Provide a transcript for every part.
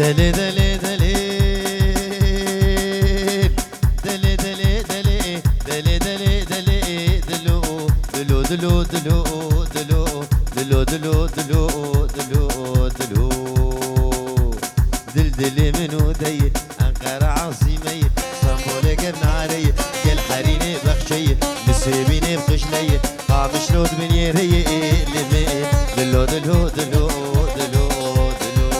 دلي دلي دلي دلي دلي دلي دلي دلي دلي دلو دلو دلو دلو دلو دلو دلو دلو دلو دلو دلدلي منو دي أنقرة عاصمي صنبولي قرن علي قل حريني بخشي نسيبيني بخشلي قامش لود من يري لمي دلو دلو دلو دلو دلو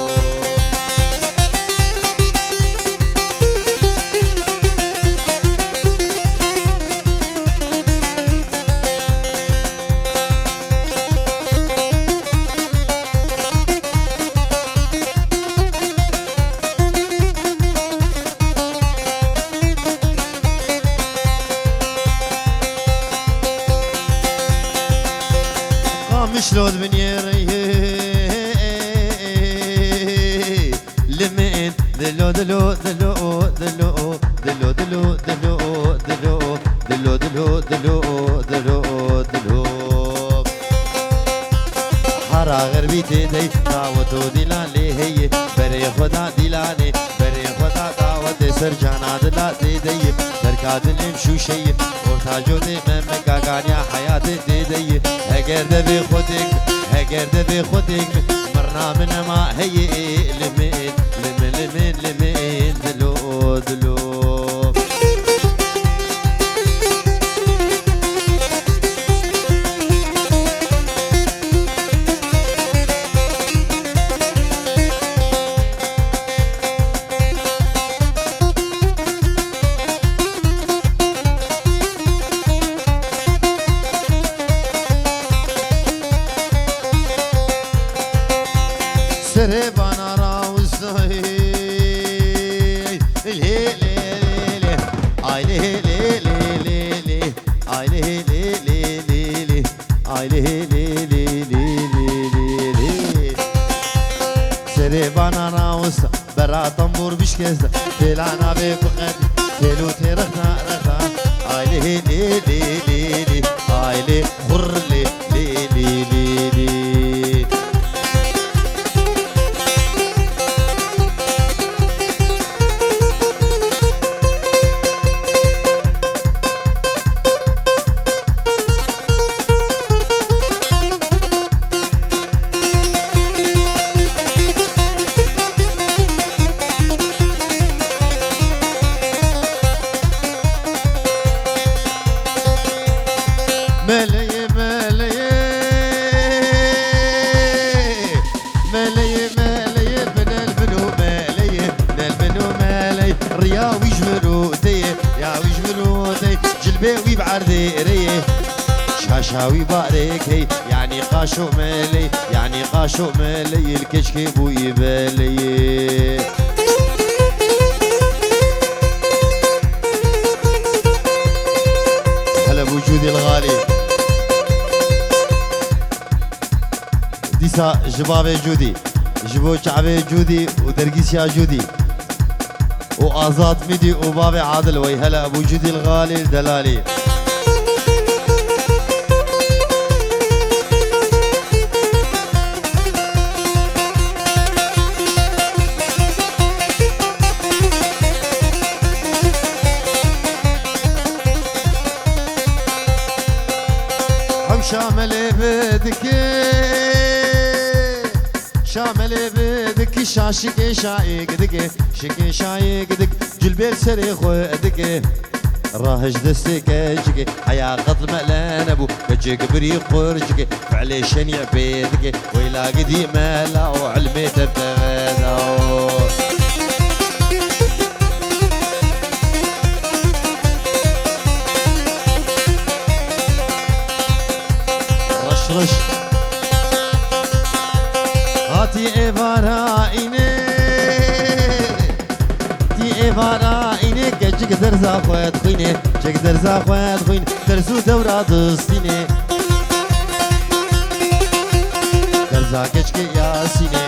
شلون من يري لمين دلو دلو دلو دلو دلو دلو دلو دلو دلو دلو دلو دلو دلو حرا غربيتي دي دعوتو دلالي هي بري خدا دلالي بري خدا دعوت سرجانا دلالي دي بركات نمشو شي ورتاجو دي ممكا قانيا حياتي دي دي هجر دبي خدك هجر دبي خدك مرنا من ما هي لمين لمين لمين لمين دلو دلو سربانا راوزاي لي لي لي اي لي لي لي لي اي لي لي لي لي اي لي لي لي لي سربانا راوز برا طنبور بشكز تلانا بفقد تلو ترخنا رخا اي لي لي لي لي اي لي خر لي لي لي لي ملي ملي ملي ملي من البنو ملي من البنو ملي رياوي جمرودي ياوي جمرودي جلباوي بعردي ريه شاشاوي باركي يعني قاشو ملي يعني قاشو ملي الكشكي بوي بالي هلا بوجودي الغالي ديسا جبابي جودي جبو شعبي جودي ودرقيسيا جودي وآزات ميدي وبابي عادل وي هلا ابو جودي الغالي الدلالي شامل بدك شامل بدك شاشك شايق دك شك شايق دك جلبيل سري خدك راهج دستك جك حيا قد ملان ابو كجك بري خرجك فعلي شنيع بيدك ويلا قدي مالا وعلمي تبتغدا رش هاتي ايفارا ايني تي ايفارا ايني كجك درزا خوات خويني جك درزا خوات خوين درزو دورا دستيني درزا كجك ياسيني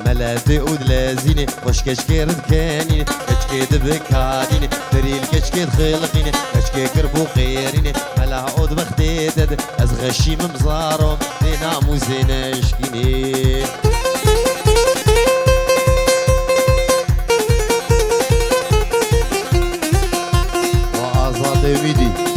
ملاتي ودلازيني وش كشكي ردكانيني كشكي دبكانيني دريل كشكي دخلقيني كشكي كربو خيريني ملا عود بختيدد از غشيم مزارم دينا موزينا شكيني فيدي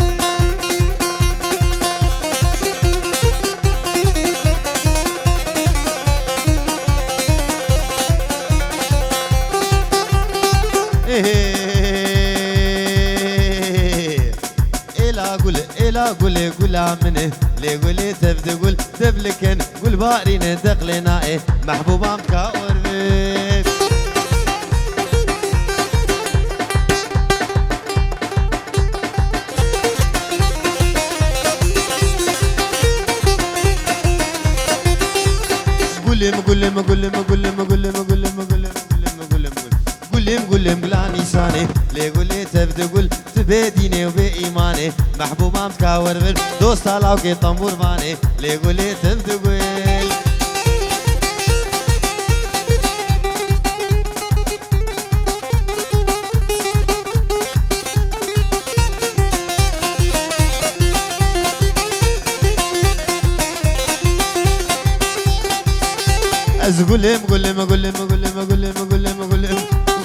إلا قولي قولا منه لي قولي تبدي قول تبلكن قول بارين تقلنا محبوبة مكاور بيك قولم قولم قولم قولم قولم قولم قولم قولم قلاني ساني لي قولي تبدي قول تبديني وبإيماني محبوبة مكاور بيك دوست علاوكي طنبور فاني لي قولي تبدي قول از قولم قولم قولم قولم قولم قولم قولم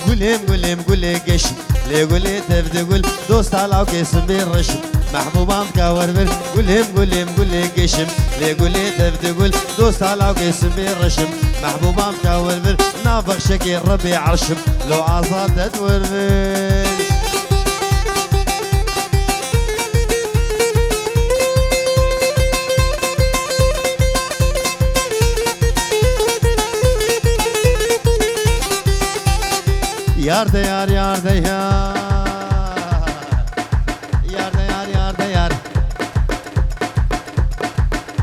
قولم قولم قولي قش لي قولي تبدي قول دوست علاوكي سمبي الرشم محبوبة مكاور بير قولهم قولهم قولي قشم لي قولي تبدي قول دوست علاوكي سمبي الرشم محبوبة مكاور بير نافق شكي ربي عرشم لو عصات تدور بير Yar da yar yar da yar Yar da yar yar da yar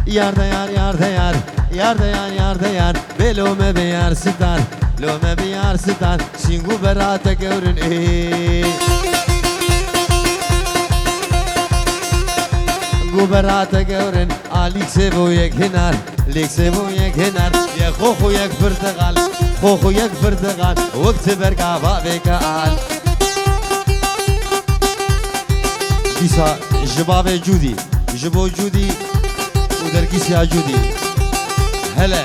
Yar da yar yar da yar Yar da yar yar da yar Belo me be yar sitar Lo me be yar sitar Singu berata görün Guberata görün Alik sevo yek hinar Lik sevo yek hinar Ya khokhو yek Portugal خوخو یک فردغان وقت برقا بابك آل كيسا جباب جودي جبو جودي ودرقيس يا جودي هلا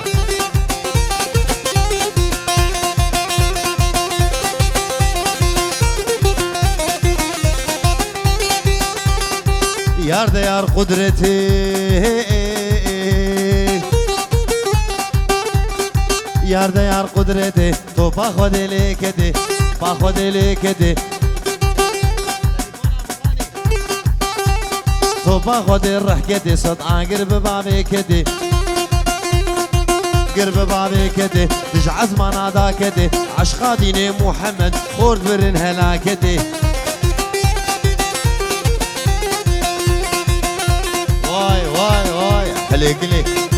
يار ده يار قدرتي یار ده یار قدرته تو پا خود لیکده پا خود لیکده تو پا خود رحکده صد آگر ببابه کده قرب بابه کده دش عزمان عدا کده عشقا دین محمد خورد برن هلاکده وای وای وای حلیک لیک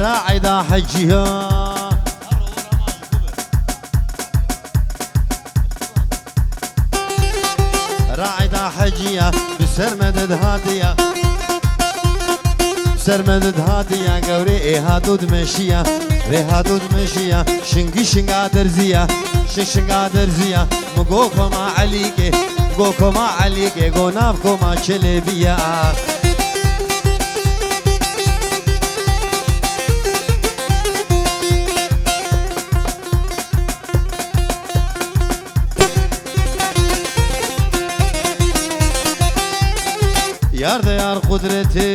راعدا حجيها راعدا حجيها بسر مدد هادية بسر مدد هادية قوري ايها دود مشية ريها دود مشية شنقي شنقا درزية شنقا درزية مقوكو ما عليكي مقوكو ما عليكي قونافكو ما شلبية یار ده یار قدرتی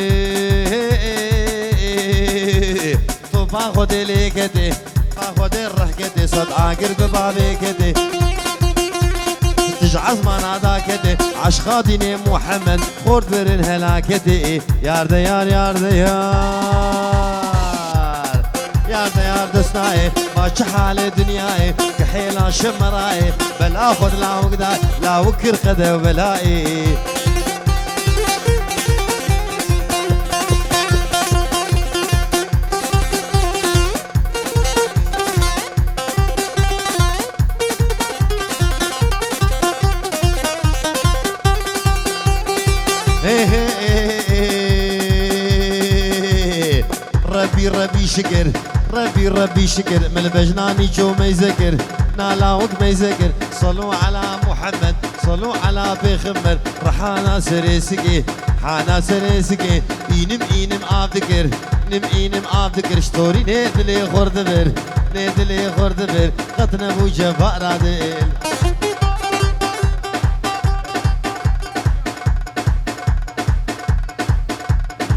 تو پا خود لیکتی پا خود رحکتی صد آگر ببابی کتی تجعز ما نادا کتی عشقا دین محمد خورد برن هلاکتی یار ده یار یار ده یار یار ده یار دستنای ما چه حال دنیای که حیلا شمرای بلا خود لا وقدای لا وکر قده و بلایی ربي شكر ربي شكر من بجناني جو ما يذكر نالاوك ميزكر صلوا على محمد صلوا على بيخمر رحانا سريسكي حانا سريسكي إينم آفدكر إينم آفدكر شتوري نيدلي خردبر نيدلي خردبر قطنا بو جفاء رادل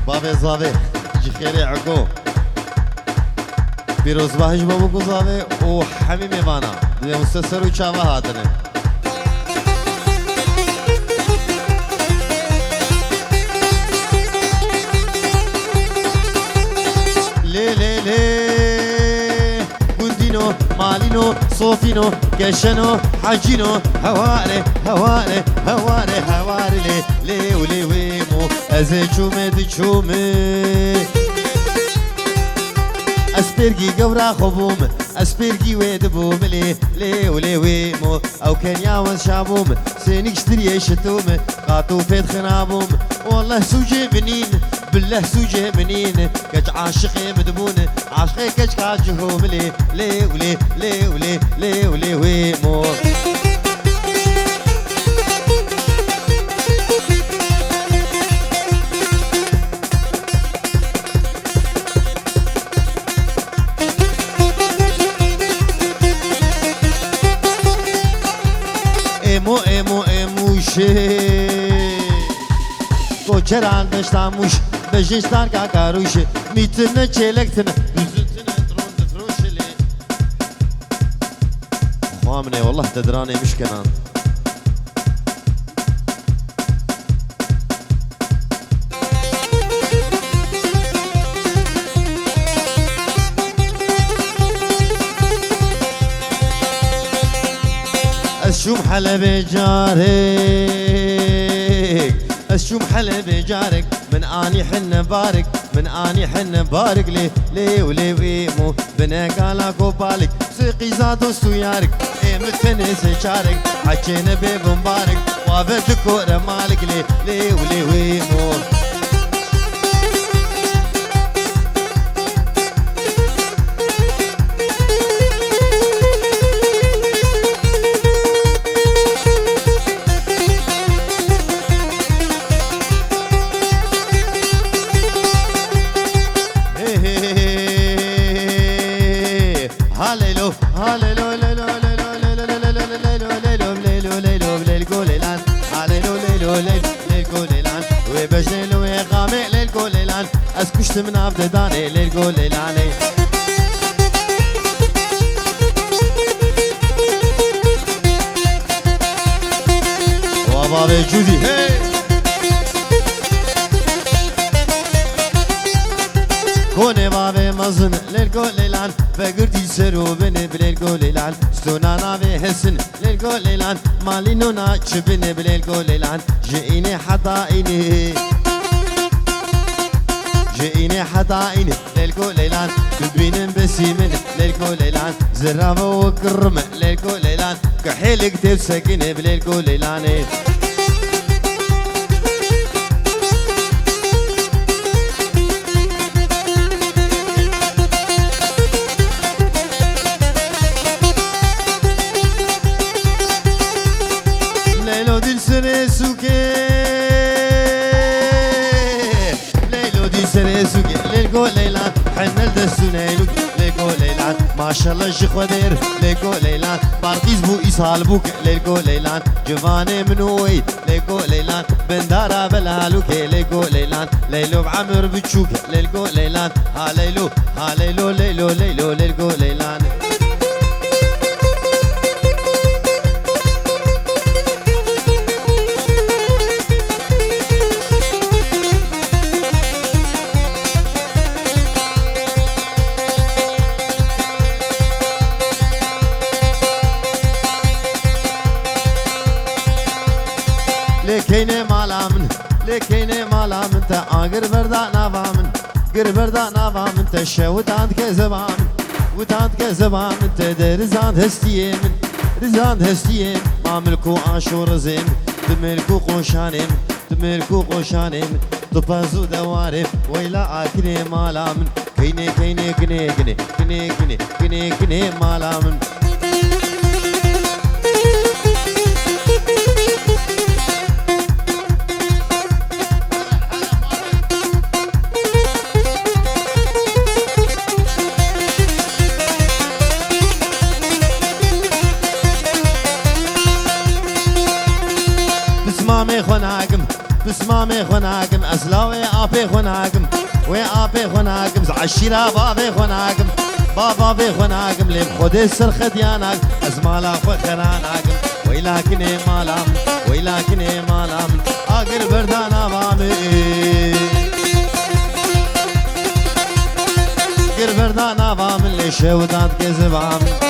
بابي زاوي جخيري عقو بيروز باهش بابو زاوي وحميمي بانا دوی مستسر و چاوا هاتنه لي لي لي بوندينو مالينو صوفينو كشنو حجينو هواري هواري هواري هواري لي لي ولي ويمو ازي چومي دي چومي اسبرگی گورا خوبوم اسبرگی وید بوم لي ولي ويمو او كان ياوز شابوم سينك اشتري شتوم قاتو فيت خنابوم والله سوجي منين بالله سوجي منين كج عاشقي مدبون عاشقي كج كاجهوم لي ولي لي ولي ويمو کوچران دشتاموش بجشتار کا کاروش میتن چلکتن بزتن درون دفروشلی خوامنه والله تدراني مش كنان الشوم حلب جارك الشوم حلب جارك من اني حن بارك من اني حن بارك لي ولي ويمو بنقالا كوبالك سقي زادو سيارك متنس شارك حكينا بمبارك وابد كوره مالك لي ولي ويمو اسكشت من عبد داني للقول العلي وبابي جودي هي كوني بابي مزن للقول العن فقرتي سرو بني بالقول العن ستونا نابي حسن للقول العن مالينو ناتش بني بالقول العن جئيني حطائني جئيني حطائني ليلكو ليلان تبين بسيمن ليلكو ليلان زرافة وكرم ليلكو ليلان كحيل كتب سكين بليلكو ليلاني ليلو دي السنسوكي ليلكو ليلان حنل دسونيلو ليلكو ليلان ما شاء الله شيخ ودير ليلكو ليلان بارتيز بو إسهال بوك ليلكو ليلان جواني منوي ليلكو ليلان بندارا بلالوك ليلكو ليلان ليلو بعمر بتشوك ليلكو ليلان ها ليلو ليلو ليلكو ليلان لكيني مالا من تا قربردا نافامن قربردا نافامن تا شوتاند كزبان وتاند كزبان تا رزاند هستيم رزاند هستيم ما ملكو عاشور زين تملكو قوشانم تملكو قوشانم تبازو دوارم ويلا اكني مالا من كيني كيني كني كني كني كني كني كني مالا من بسمامي خناقم بسمامي خناقم أسلاوي آبي خناقم وي آبي خناقم عشيرة بابي خناقم بابا بي خناقم لي بخودي السرخد ياناق أزمالا خناقم ويلاكني مالام ويلاكني مالام آقر بردانا بامي آقر بردانا بامي اللي شودات كذب عامي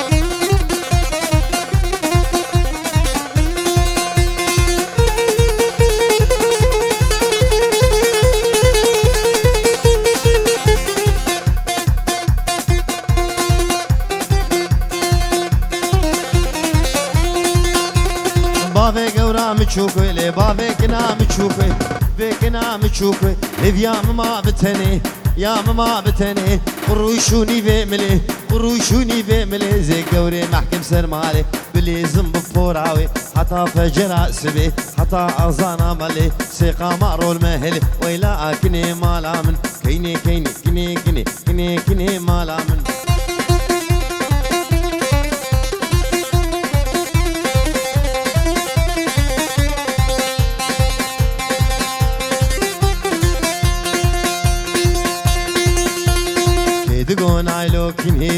بابي قورا مچوكوي لي بابي كنا مچوكوي بكنا مچوكوي يا ماما بتني يا ماما بتني قروشوني بملي قروشوني بملي زي قوري محكم سر مالي بلي زنب بفوراوي حتى فجر سبي حتى أرزانا مالي سيقا مارو المهلي ويلا كني مالا من كيني كيني كني كني كني كني مالا من دقو نايلو كنهي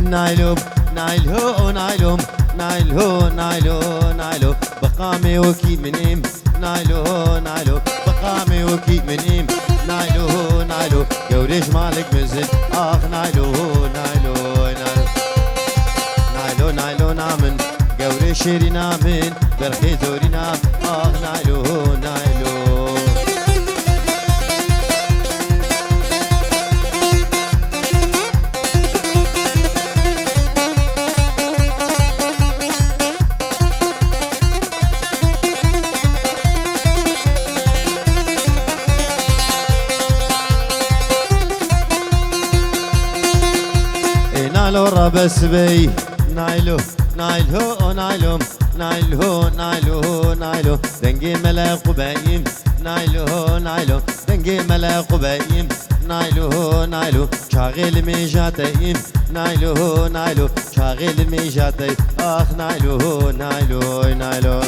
نايلو نايلو نايلو نايلو نايلو نايلو بقامي وكي منيم نايلو نايلو بقامي وكي منيم نايلو نايلو قوريش مالك مزل آخ نايلو نايلو نايلو نايلو نايلو نامن قوريش شيري نامن برخي دوري نام آخ نايلو نايلو نايلو ربس بي نايلو نايلو نايلو نايلو نايلو نايلو دنجي ملا قبايم نايلو نايلو دنجي ملا قبايم نايلو نايلو شاغل ميجاتيم نايلو نايلو شاغل ميجاتي اخ نايلو نايلو نايلو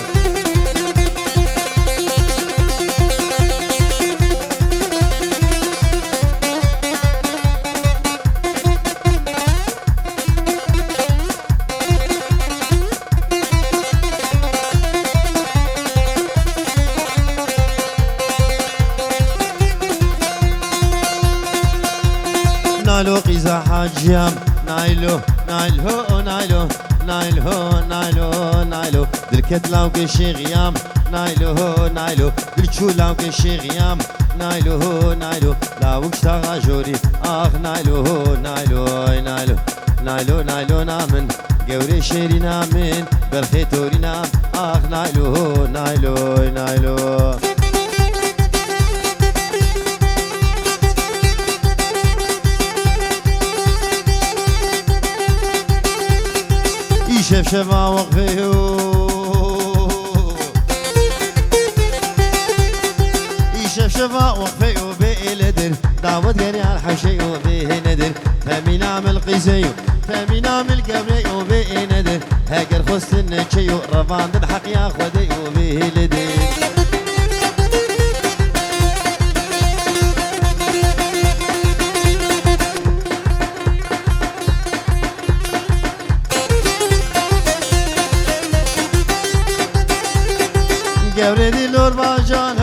نايلو قيزا حاجيام نايلو نايلو نايلو نايلو نايلو نايلو دلكت لاو كشي غيام نايلو نايلو دلشو لاو كشي غيام نايلو نايلو لاوك شتاغا جوري اخ نايلو نايلو نايلو نايلو نايلو نامن قوري شيري نامن برخي توري نام اخ نايلو نايلو نايلو شف شفا وقفيو شف شفا وقفيو بإلدر دعوت غيري على الحشيو به ندر فمينا من القيسيو فمينا من القبريو به ندر هاجر خص النشيو رفان الحق يا خديو به لدر قوري دي لور باجان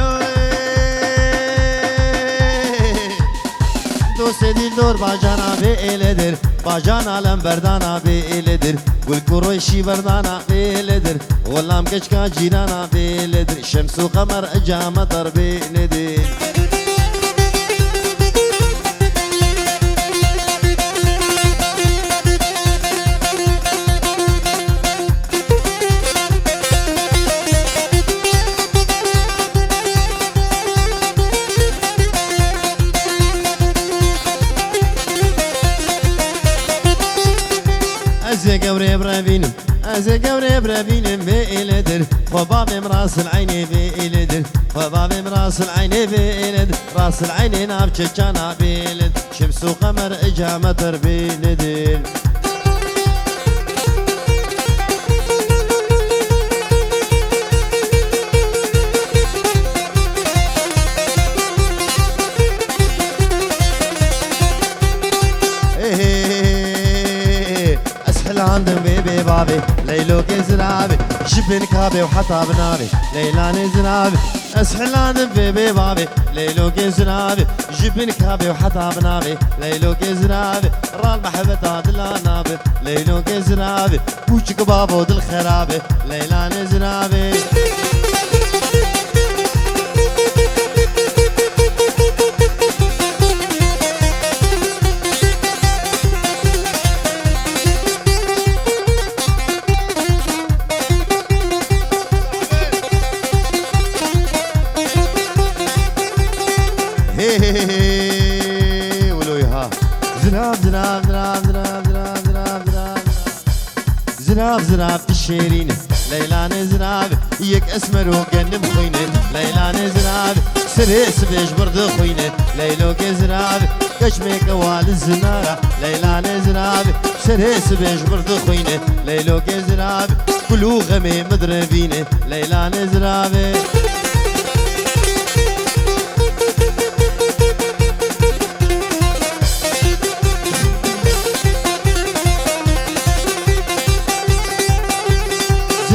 دوست دي لور باجانا بإلدر باجان عالم بردانا بإلدر قل كروشي بردانا بإلدر غلام كشكا جيرانا بإلدر شمس وقمر اجامة ضربي ندر أزي قوري برابينم أزي قوري برابينم بإلدر وبابي مراس العيني بإلدر وبابي مراس العيني بإلدر راس العيني نابتشانا بإلد شمس وقمر إجا مطر بإلدر ليلو كزرابي جبن كابي وحطاب نابي ليلاني زرابي اسحلان بيبي بابي ليلو كزرابي جبن كابي وحطاب نابي ليلو كزرابي رال محبة دلا نابي ليلو كزرابي بوشك بابو دل خرابي ليلاني زرابي ولويها زناب زناب زناب زناب زناب زناب زناب زناب زناب الشيرين ليلان زناب يك اسمر وقنم خوينه ليلان زناب سريس بيش برد خوينه ليلو كزناب كشمك وال الزنارة ليلان زناب سريس بيش برد خوينه ليلو كزناب كلو غمي مدربينه ليلان زناب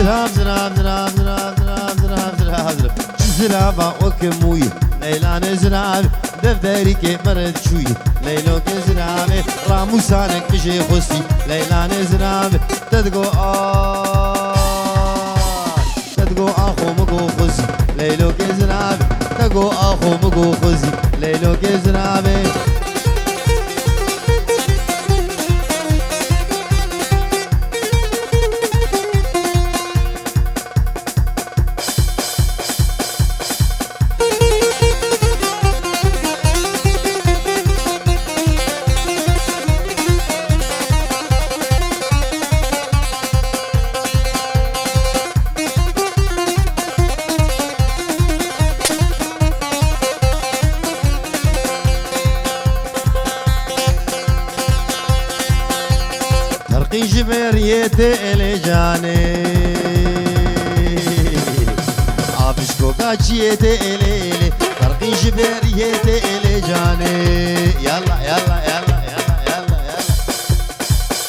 زراب زراب زراب زراب زراب زراب زراب زراب زرابا وكموي ليلان زراب دفتري كي مرد شوي ليلو كزراب راموسانك بشي خصي ليلان زراب تدقو تدقو اخو مقو خصي ليلو كزراب تدقو اخو مقو خصي ليلو كزراب جبريت إلي جاني عابشكو قاچيت إلي فرقي جبريت إلي جاني يلا يلا يلا يلا يلا يلا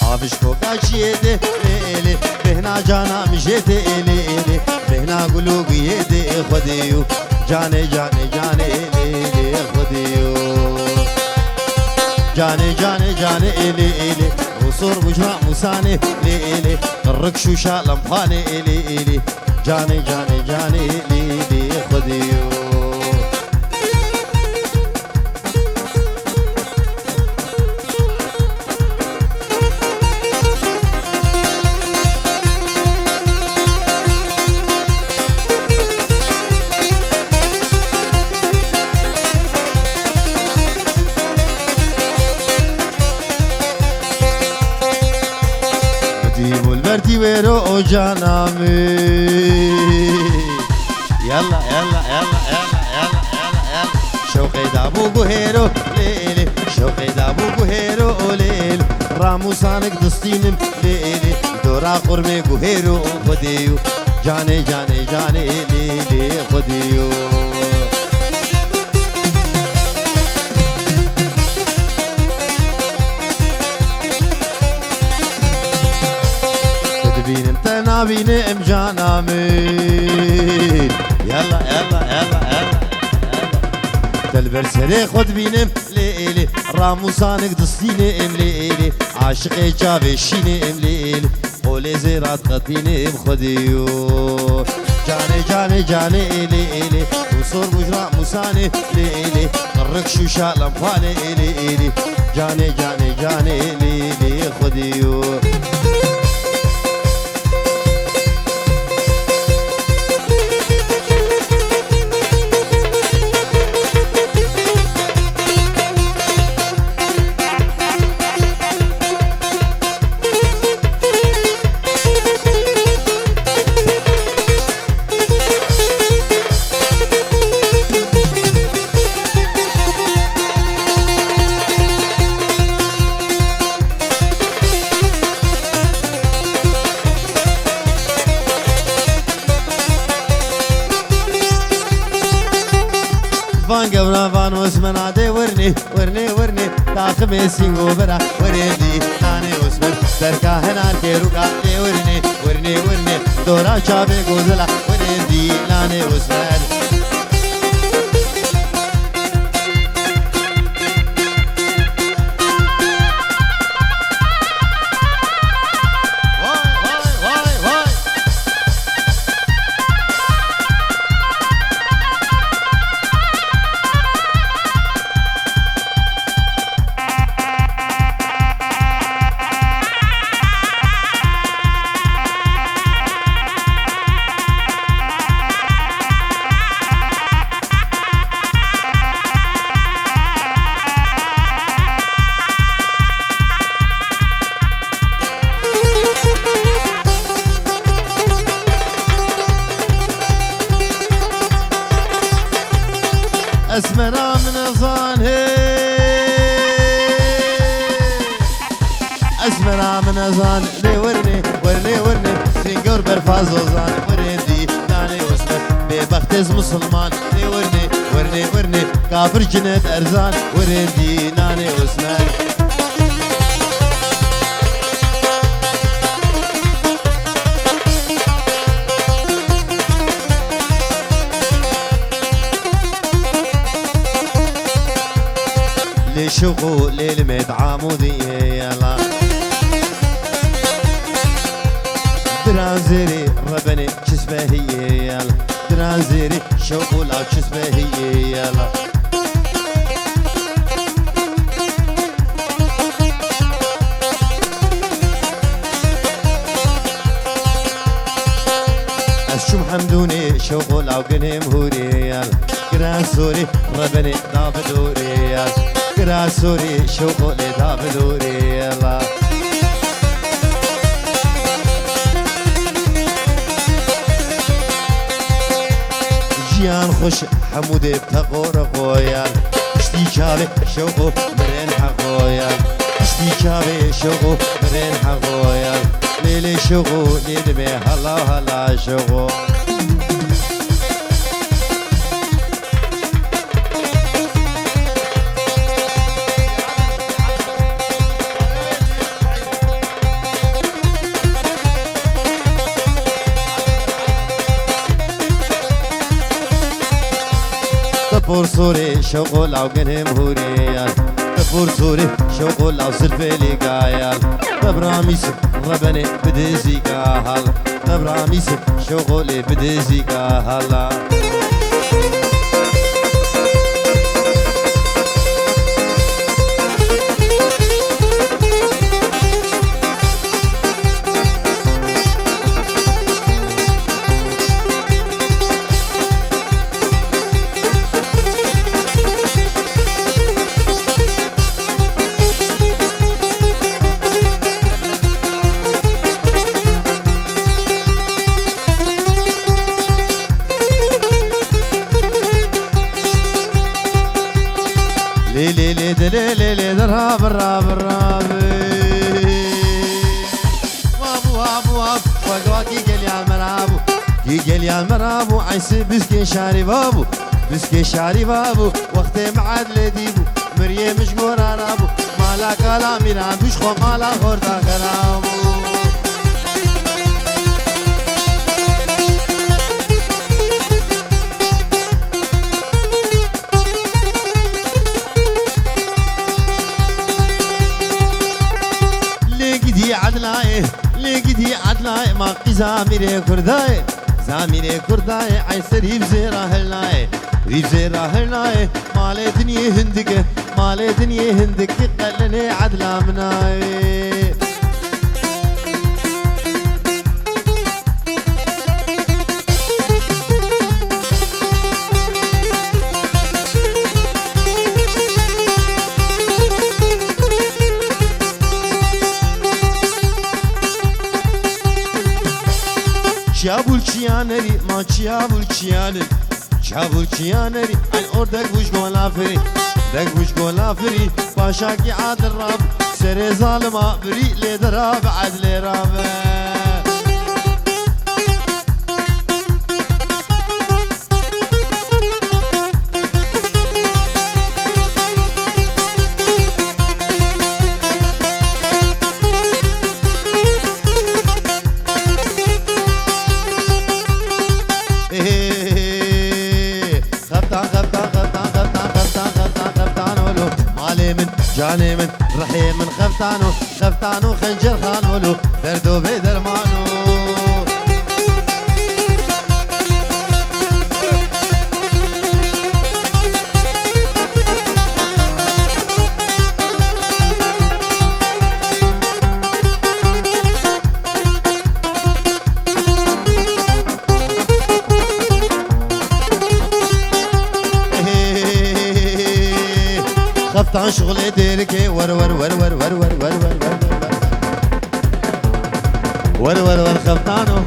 عابشكو قاچيت إلي بهنا جانا مشيت إلي بهنا قلوبيت خديو جاني جاني جاني إلي خديو جاني جاني جاني إلي وصور وجهه مساني ليلي الركش وشالم فاني ليلي جاني جاني جاني ليلي خديو برتي ويرو جانامي يلا يلا يلا يلا يلا يلا يلا شوقي دابو قهيرو ليلي شوقي دابو قهيرو ليلي راموسانك دستينم ليلي دورا قرمي قهيرو خديو جاني جاني جاني ليلي خديو بينم جانامي يلا يلا يلا يلا تلبر سري خد بينم ليلي راموسانك دستيني ليلي عاشقي جابي شيني ليلي قولي زيرات قطيني خديو جاني جاني جاني ليلي وصور بجرا موساني ليلي قرك شو شالم فاني ليلي جاني جاني جاني ليلي خديو فان قبرا فانوس منادي ورني ورني ورني تاخ ميسي وبرا وريدي ناني اسمر دركا هنار كيروكا ورني ورني ورني دورا شابي غوزلا ورني ديلاني واسمر اسمنا من ظانه اسمنا من ظان لي ورني ورني ورني سنجور برفاز وزان ورندي داني واسمر ببختز مسلمان لي ورني ورني ورني كافر جنة ارزان ورندي ناني واسمر شغول ليل عمودي يلا درانزيري ربني شسبه هي يلا درانزيري شغول او شسبه هي يلا الشم حمدوني شغول او قنهم هوري يلا قران سوري ربني دافدوري يلا قرا سوري شغل دافدوري يلا جيان خوش حمودي بتقور قويال اشتي شابي شوقو مرين حقويال اشتي شابي شوقو مرين حقويال ليلي شوقو ليلي هلا هلا شوقو تبور سوري شغل او قنهم هوريال تبور سوري شغل او سرفلي قايال تبراميس ربني بدزي قاهل تبراميس شغل بدزي قاهل ليلي ليلي ليلي دراب الراب الراب وابو ابو اب وقواكي قال يا مرابو كي قال يا مرابو عيسى بسكي شاري بابو بسكي شاري بابو وقت معاد لديبو مريم مش رابو مالا كلامي رابوش خو مالا خورتا خرابو لقيتي عدلاي ما قي زاميري كرداي زاميري كرداي عيسى ريب زيرا هلاي ريب زيرا هلاي مالي دنيا هندك مالي دنيا هندك قلني عدلا مناي Çabul çiyaneri ma çabul çiyaneri çabul çiyaneri ay orada kuş golaferi de kuş golaferi başa ki adil rab sere zalima biri le darab adle rab جاني من رحيم من خفتانو خنجر خانولو دردو بدرمانو خفتان شغل ديركي ور ور ور ور ور ور ور ور ور ور خفتانو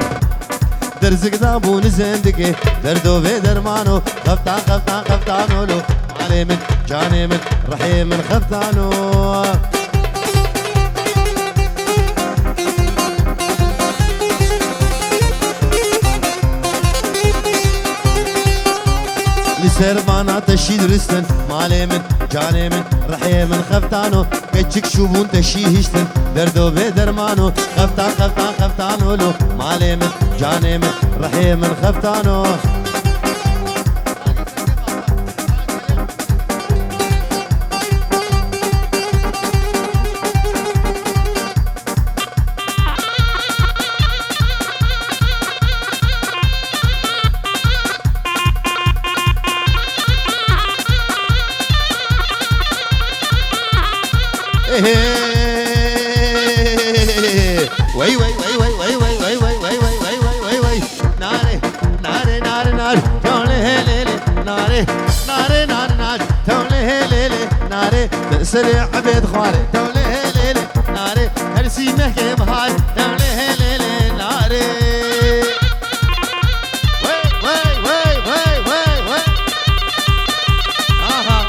درزق دابون زندقي دردو في درمانو خفتانو لو علي من جاني من رحيم من خفتانو لسربانا تشيد رستن مالي من جاني من رحيم من خفتانو كتشك شوبون تشيهشتن دردو بدرمانو خفتانو لو مالي من جاني من رحيم من خفتانو وي وي وي وي وي وي وي وي وي وي وي وي وي ناري ناري ناري ناري تولي هليلي ناري ناري ناري ناري تولي هليلي ناري تأسري عبيد خواري تولي هليلي ناري هرسي مهكي بهاي تولي هليلي ناري وي وي وي وي وي وي آها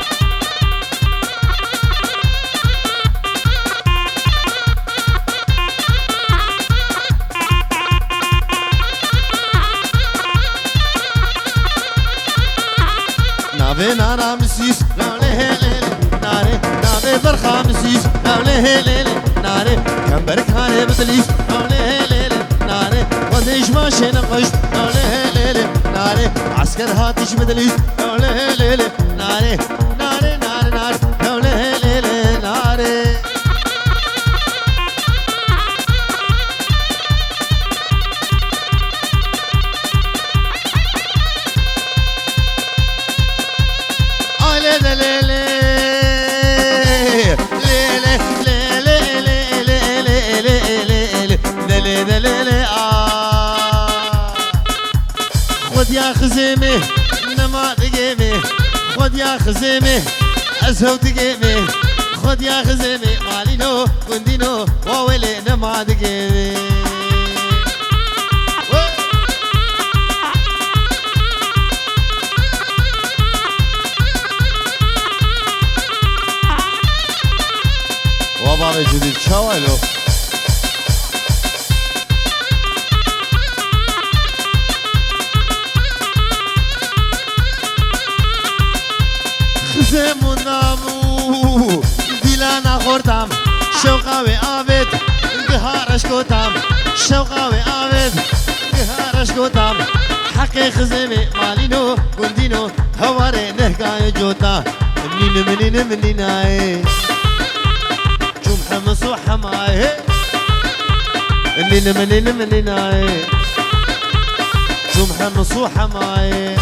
نابي نارا مسيس نالي هليلي ناري نابي برخا مسيس نالي هليلي ناري كمبرك هاني بدليس نالي هليلي ناري وديش ماشي نقش نالي هليلي ناري عسكر هاتيش بدليس نالي هليلي ناري ناري ناري ناري نالي هليلي ناري خد يا خزيمي نما تقيمي خد يا خزيمي أزهو تقيمي خد يا خزيمي مالينو كندينو وولي نما تقيمي وبابا جديد شوالو خزم ونامو ديلانا خورتام شوقاوي آبد قهارش كوتام شوقاوي آبد قهارش كوتام حقي خزمي مالينو قندينو هواري نهكاي جوتا منين منيناي مصوحة معي منيناي جمحة مصوحة معي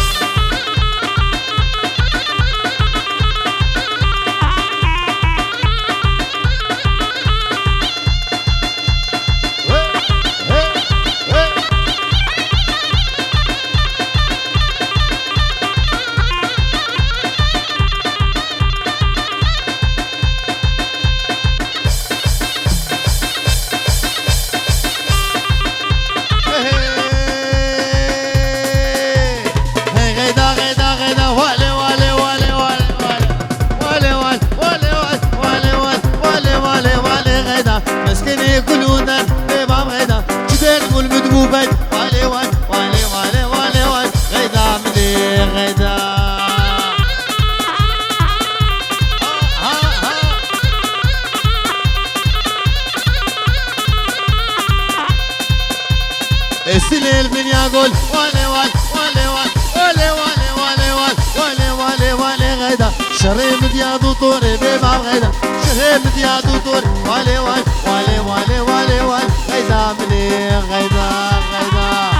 مسكني كلونا ببام غيدا جبال والمدبوبات والي والي غيدا مدي غيدا السليل من يقول والي غيدا شري مديادو طوري بما غيدا شري مديادو طوري والي واي والي والي والي والي غيدا مني غيدا غيدا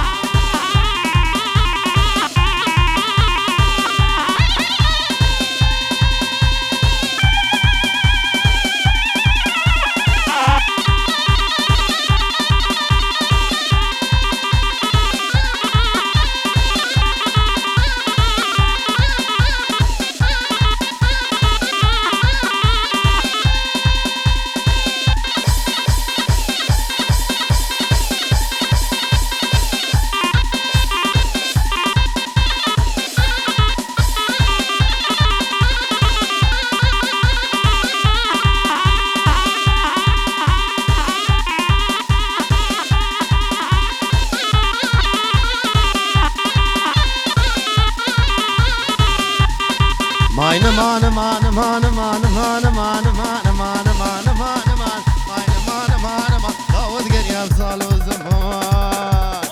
Meine Mane, Mane, Mane, Mane, Mane, Mane, Mane, Mane, Mane, Mane, Mane, Meine Mane, Mane, Mane, لا وتقل يا صالو زمان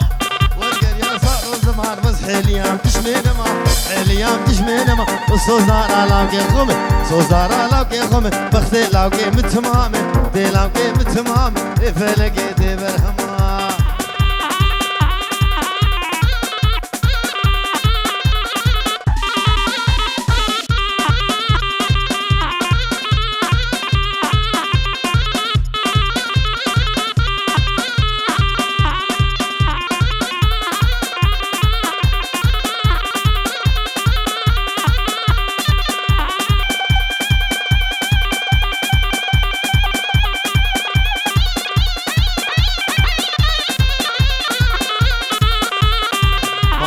وتقل يا صالو زمان بس حليام تشمين ما حليام تشمين ما وصوزار على خمي صوزار على خمي بختي لاوكي متمامي دي لاوكي متمامي فلقي دي برهما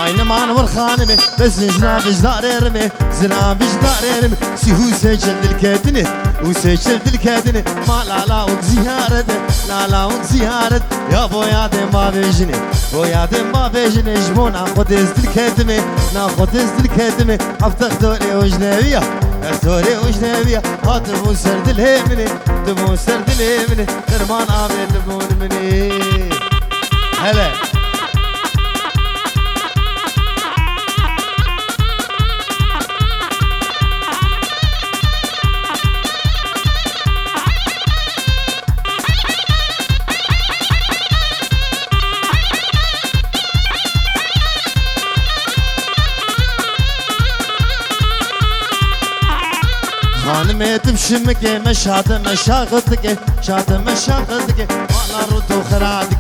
Aynı manvar hanımı Bez jnar ermi Zira vicdar ermi Sihu seçil dil kedini U seçil dil kedini Ma la la uk ziyaret La la uk ziyaret Ya boyadım ma vejini Boyadım ma vejini Jmona kodiz dil kedimi Na kodiz dil kedimi Haftak dori ujneviya Dori ujneviya Hatımu ser dil hemini Tımu ser dil hemini Derman abi tımun mini Hele خانم تمشمك مشهد مشاغتك شاد مشاغتك وانا ردو خرادك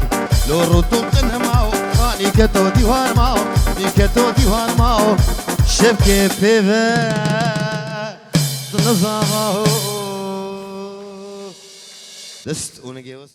لو ردو قنماو خاني كتو ديوان ماو كتو ديوان ماو شبكي بيبه نظامه دست اونگيوس